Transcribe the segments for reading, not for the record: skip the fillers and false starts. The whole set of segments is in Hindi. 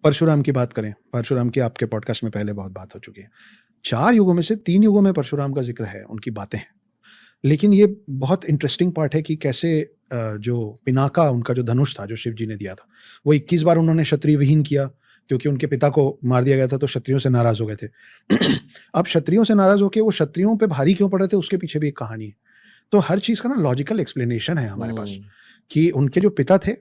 परशुराम की बात करें, परशुराम की आपके पॉडकास्ट में पहले बहुत बात हो चुकी है। 4 युगों में से 3 युगों में परशुराम का ज़िक्र है, उनकी बातें हैं। लेकिन ये बहुत इंटरेस्टिंग पार्ट है कि कैसे जो पिनाका उनका जो धनुष था, जो शिव जी ने दिया था, वो 21 बार उन्होंने क्षत्रिय विहीन किया, क्योंकि उनके पिता को मार दिया गया था, तो क्षत्रियों से नाराज़ हो गए थे। अब क्षत्रियों से नाराज़ होके वो क्षत्रियों पे भारी क्यों पड़ रहे थे, उसके पीछे भी एक कहानी है। तो हर चीज़ का ना लॉजिकल एक्सप्लेनेशन है हमारे पास, कि उनके जो पिता थे,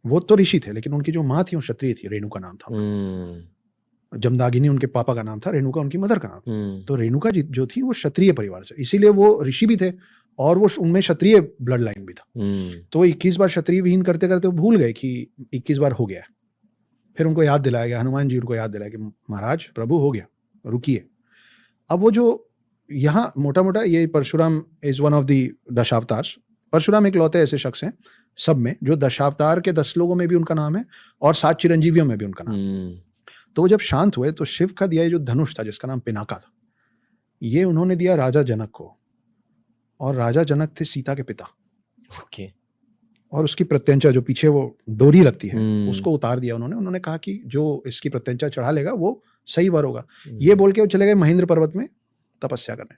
वो तो ऋषि थे, लेकिन उनकी जो माँ थी, वो क्षत्रिय थी, रेणुका नाम था उनका। जमदागिनी उनके पापा का नाम था, रेणुका उनकी मदर का नाम था। तो रेणुका जी जो थी वो क्षत्रिय परिवार से, इसीलिए वो ऋषि भी थे और वो उनमें क्षत्रिय ब्लड लाइन भी था। तो 21 बार क्षत्रिय विहीन करते करते वो भूल गए कि 21 बार हो गया है। फिर उनको याद दिलाया गया, हनुमान जी उनको याद दिलाया कि महाराज प्रभु हो गया, रुकिए। अब वो जो यहाँ मोटा मोटा ये Parashuram is one of the dashavatars. Parashuram एक लौते ऐसे शख्स हैं सब में, जो दशावतार के 10 लोगों में भी उनका नाम है और 7 चिरंजीवियों में भी उनका नाम है। तो वो जब शांत हुए तो शिव का दिया ये जो धनुष था, जिसका नाम पिनाका था, ये उन्होंने दिया राजा जनक को, और राजा जनक थे सीता के पिता। ओके। और उसकी प्रत्यंचा जो पीछे वो डोरी लगती है, उसको उतार दिया उन्होंने कहा कि जो इसकी प्रत्यंचा चढ़ा लेगा वो सही वर होगा। ये बोल के वो चले गए महेंद्र पर्वत में तपस्या करने।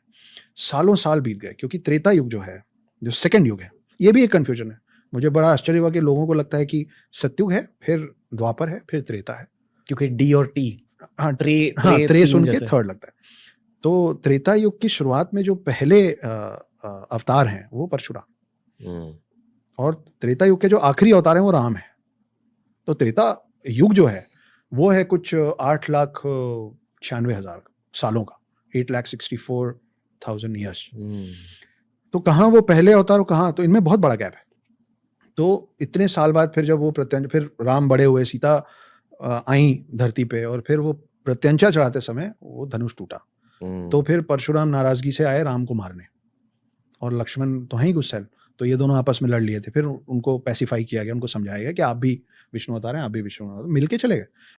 सालों साल बीत गए, क्योंकि त्रेता युग जो है, जो सेकंड युग है, ये भी एक कंफ्यूजन है। मुझे बड़ा आश्चर्य हुआ कि लोगों को लगता है कि सतयुग है, फिर द्वापर है, फिर त्रेता है, क्योंकि डी और टी त्रे सुन के थर्ड लगता है। तो त्रेता युग की शुरुआत में जो पहले अवतार हैं वो परशुराम, और त्रेता युग के जो आखिरी अवतार हैं वो राम है। तो त्रेता युग जो है वो है कुछ 8,96,000 सालों का, 8,64,000 ईयर्स। तो कहाँ वो पहले अवतार, कहाँ, तो इनमें बहुत बड़ा गैप है। तो इतने साल बाद फिर जब वो फिर राम बड़े हुए, सीता आई धरती पे, और फिर वो प्रत्यंचा चढ़ाते समय वो धनुष टूटा। तो फिर परशुराम नाराजगी से आए राम को मारने, और लक्ष्मण तो हैं ही गुस्सैल, तो ये दोनों आपस में लड़ लिए थे। फिर उनको पैसिफाई किया गया, उनको समझाया गया कि आप भी विष्णु अवतार हैं, आप भी विष्णु अवतार, मिलके चले गए।